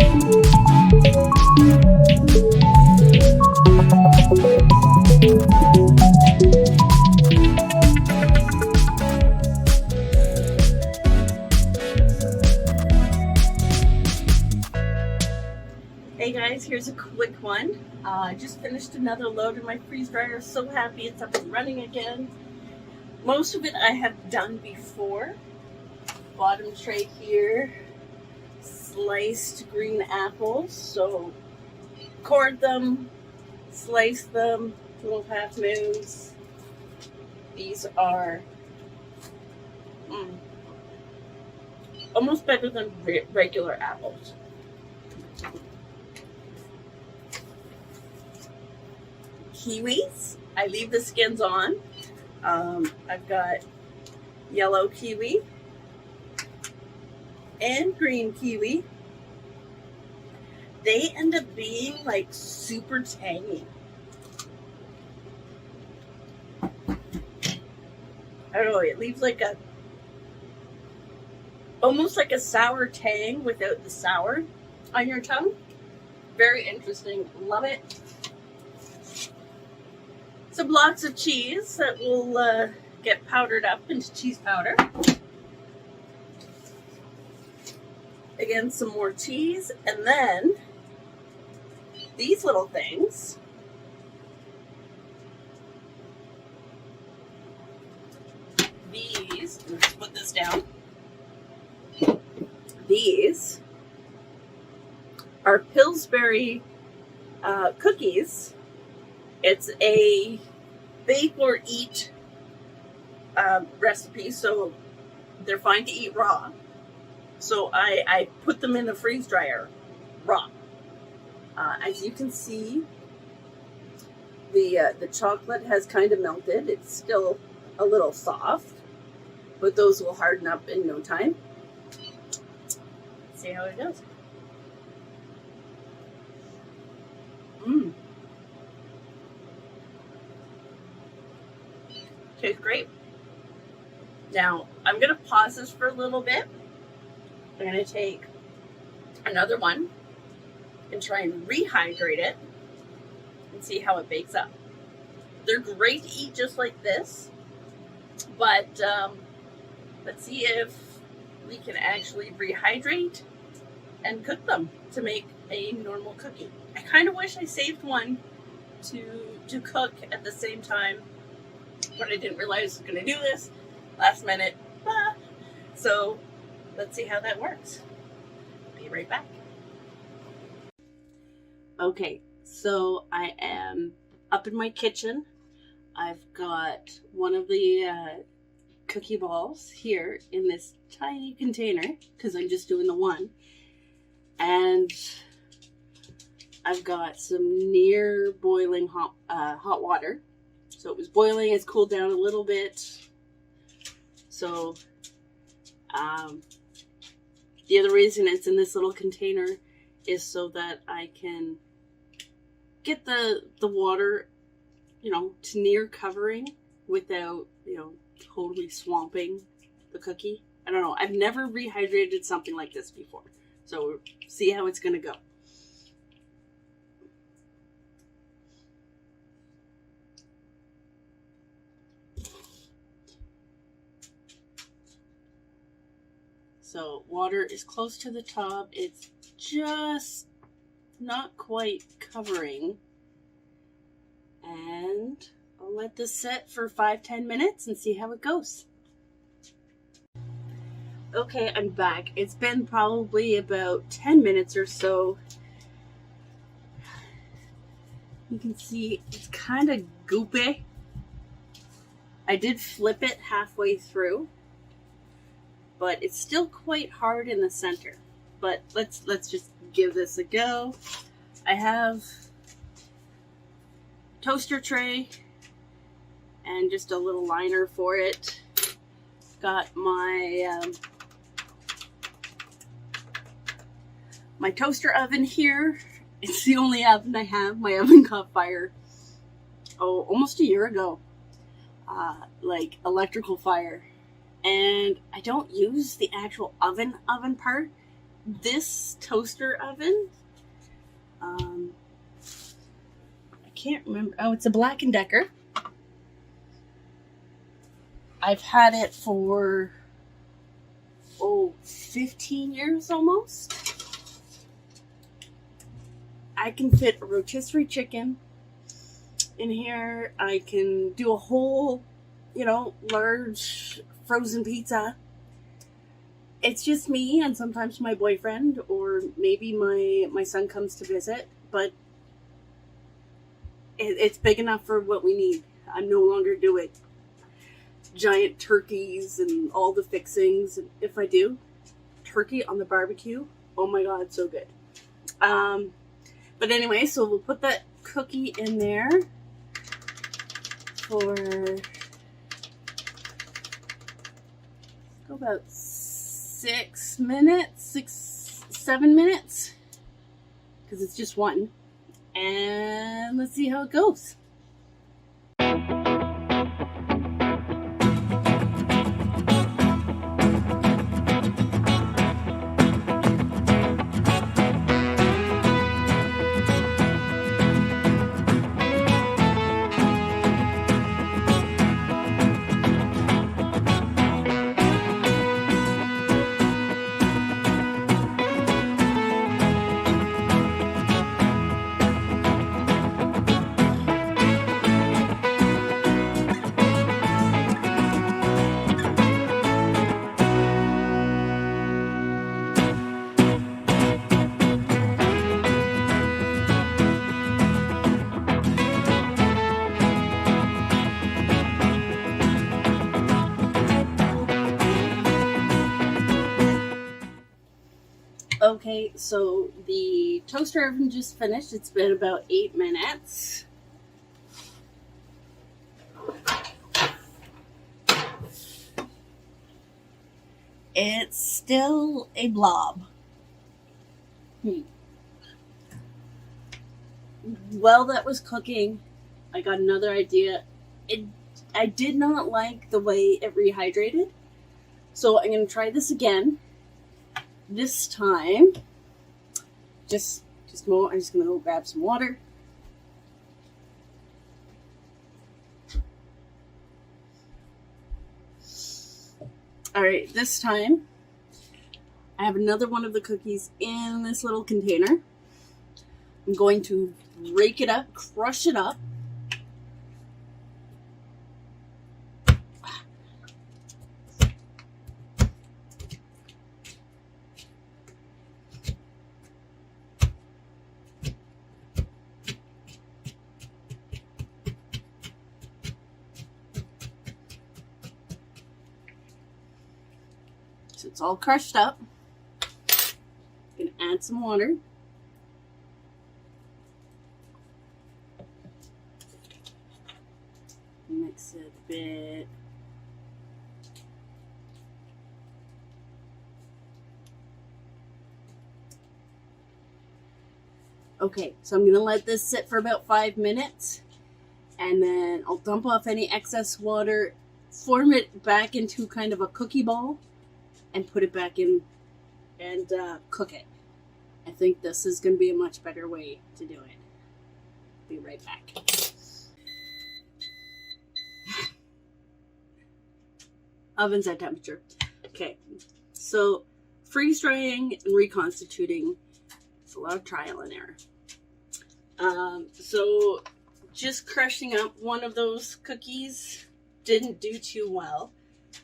Hey guys, here's a quick one. I just finished another load in my freeze dryer. So happy it's up and running again. Most of it I have done before. Bottom tray here, sliced green apples. So cord them, slice them, little half moons. These are almost better than regular apples. Kiwis, I leave the skins on. I've got yellow kiwi and green kiwi. They end up being like super tangy. I don't know, it leaves like almost like a sour tang without the sour on your tongue. Very interesting, love it. Some lots of cheese that will get powdered up into cheese powder. Again, some more cheese, and then these little things. These, let's put this down. These are Pillsbury cookies. It's a bake or eat recipe, so they're fine to eat raw. So I put them in the freeze dryer raw. As you can see, the chocolate has kind of melted. It's still a little soft, but those will harden up in no time. See how it goes. Tastes great. Now, I'm going to pause this for a little bit. I'm going to take another one and try and rehydrate it and see how it bakes up. They're great to eat just like this, but let's see if we can actually rehydrate and cook them to make a normal cookie. I kind of wish I saved one to cook at the same time, but I didn't realize I was going to do this last minute. So let's see how that works. Be right back. Okay, so I am up in my kitchen. I've got one of the cookie balls here in this tiny container because I'm just doing the one. And I've got some near boiling hot water. So it was boiling, it's cooled down a little bit. So the other reason it's in this little container is so that I can get the water, to near covering without, totally swamping the cookie. I don't know. I've never rehydrated something like this before. So see how it's going to go. So water is close to the top. It's just not quite covering. And I'll let this set for 5-10 minutes and see how it goes. Okay, I'm back. It's been probably about 10 minutes or so. You can see it's kind of goopy. I did flip it halfway through, but it's still quite hard in the center. But let's just give this a go. I have toaster tray and just a little liner for it. Got my my toaster oven here. It's the only oven I have. My oven caught fire almost a year ago, like electrical fire. And I don't use the actual oven part this toaster oven, I can't remember. Oh, it's a Black & Decker. I've had it for 15 years almost. I can fit a rotisserie chicken in here. I can do a whole, large frozen pizza. It's just me and sometimes my boyfriend, or maybe my son comes to visit, but it's big enough for what we need. I'm no longer doing giant turkeys and all the fixings. And if I do, turkey on the barbecue, oh my god, so good. But anyway, so we'll put that cookie in there for about 7 minutes, because it's just one. And let's see how it goes. Okay, so the toaster oven just finished. It's been about 8 minutes. It's still a blob. While that was cooking, I got another idea. I did not like the way it rehydrated, so I'm going to try this again. This time, I'm just going to go grab some water. Alright, this time, I have another one of the cookies in this little container. I'm going to rake it up, crush it up. So it's all crushed up. I'm going to add some water. Mix it a bit. Okay, so I'm going to let this sit for about 5 minutes, and then I'll dump off any excess water, form it back into kind of a cookie ball, and put it back in and cook it. I think this is going to be a much better way to do it. Be right back. Oven's at temperature. Okay, so freeze drying and reconstituting, it's a lot of trial and error. So just crushing up one of those cookies didn't do too well.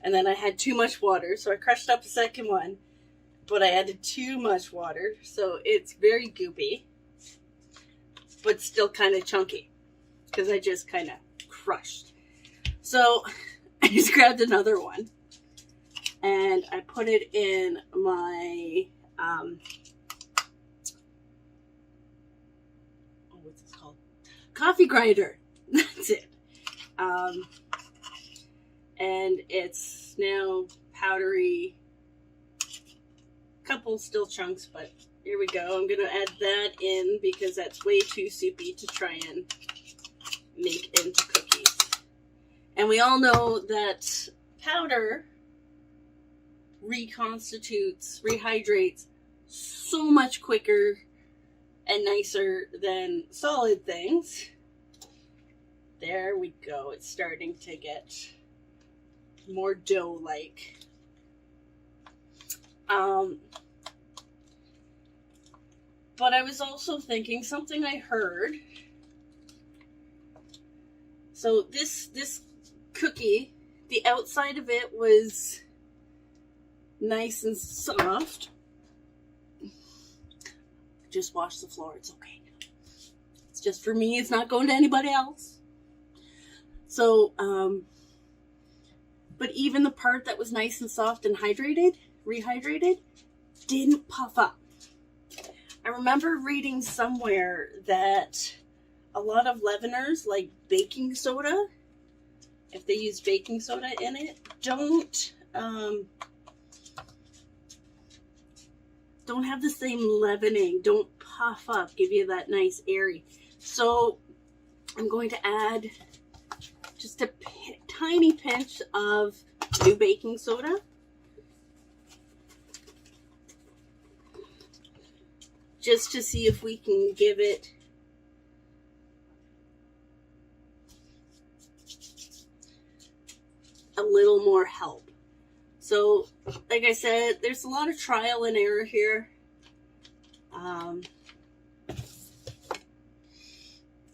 And then I had too much water, so I crushed up the second one, but I added too much water, so it's very goopy, but still kind of chunky, because I just kind of crushed. So I just grabbed another one, and I put it in my, what's this called? Coffee grinder. That's it. And it's now powdery. Couple still chunks, but here we go. I'm gonna add that in because that's way too soupy to try and make into cookies. And we all know that powder rehydrates so much quicker and nicer than solid things. There we go. It's starting to get more dough-like. But I was also thinking something I heard. So this cookie, the outside of it was nice and soft. Just wash the floor, it's okay. It's just for me, it's not going to anybody else. So, but even the part that was nice and soft and rehydrated, didn't puff up. I remember reading somewhere that a lot of leaveners, like baking soda, if they use baking soda in it, don't have the same leavening, don't puff up, give you that nice airy. So I'm going to add just a tiny pinch of new baking soda. Just to see if we can give it a little more help. So, like I said, there's a lot of trial and error here. I'm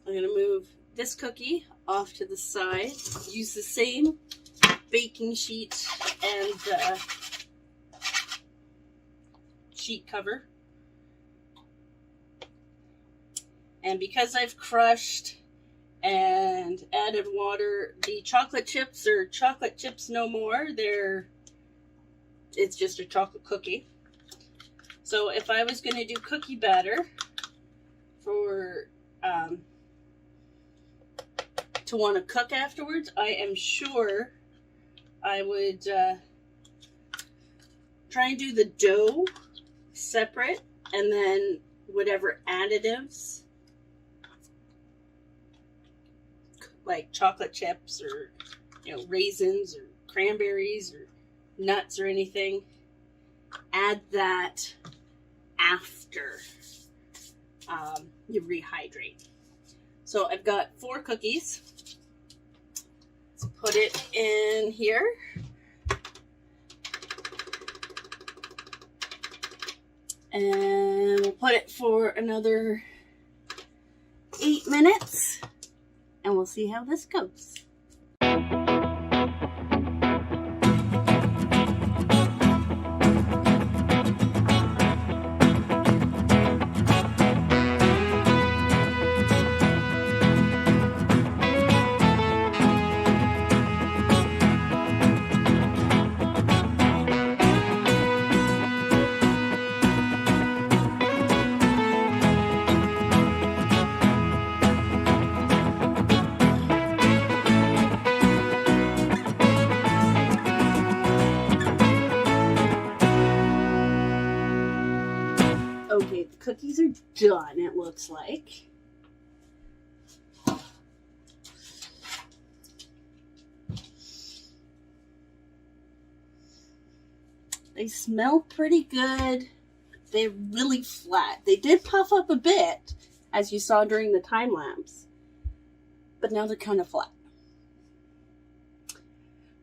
going to move this cookie off to the side. Use the same baking sheet and sheet cover. And because I've crushed and added water, the chocolate chips are chocolate chips no more. It's just a chocolate cookie. So if I was going to do cookie batter for to want to cook afterwards, I am sure I would try and do the dough separate, and then whatever additives, like chocolate chips or raisins or cranberries or nuts or anything, add that after you rehydrate. So I've got 4 cookies. Let's put it in here. And we'll put it for another 8 minutes. And we'll see how this goes. Okay, the cookies are done, it looks like. They smell pretty good. They're really flat. They did puff up a bit, as you saw during the time lapse, but now they're kind of flat.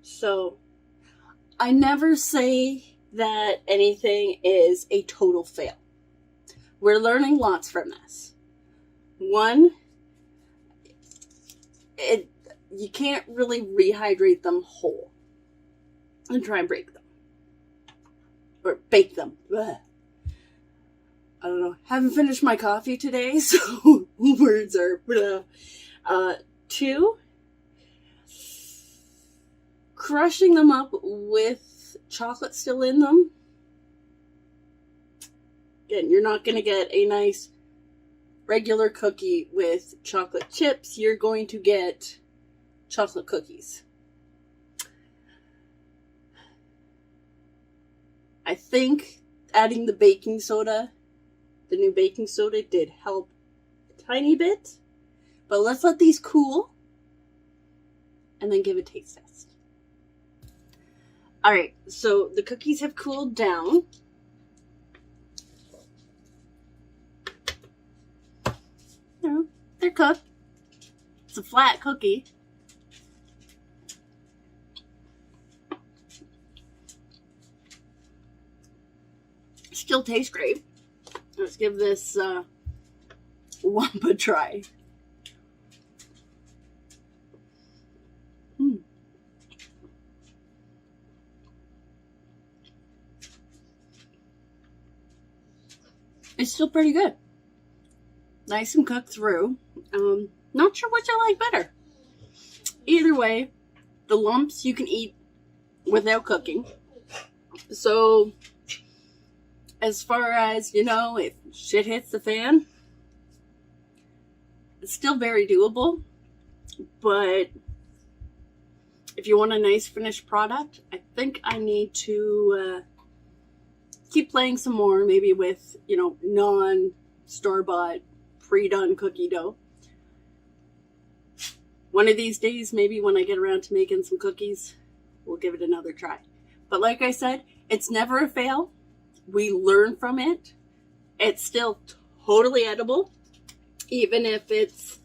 So, I never say that anything is a total fail. We're learning lots from this. One, you can't really rehydrate them whole and try and break them. Or bake them. Ugh. I don't know. Haven't finished my coffee today, so words are blah. 2, crushing them up with chocolate still in them. Again, you're not going to get a nice regular cookie with chocolate chips. You're going to get chocolate cookies. I think adding the baking soda, the new baking soda, did help a tiny bit. But let's let these cool and then give a taste test. Alright, so the cookies have cooled down. cook. It's a flat cookie. Still tastes great. Let's give this Wumpa a try. It's still pretty good. Nice and cooked through. Not sure which I like better. Either way, the lumps you can eat without cooking. So, as far as, you know, if shit hits the fan, it's still very doable. But if you want a nice finished product, I think I need to keep playing some more, maybe with, you know, non-store-bought, pre-done cookie dough. One of these days, maybe when I get around to making some cookies, we'll give it another try. But like I said, it's never a fail. We learn from it. It's still totally edible, even if it's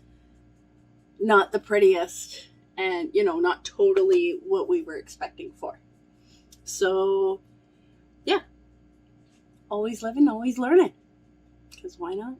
not the prettiest and, you know, not totally what we were expecting for. So, yeah. Always living, always learning. Because why not?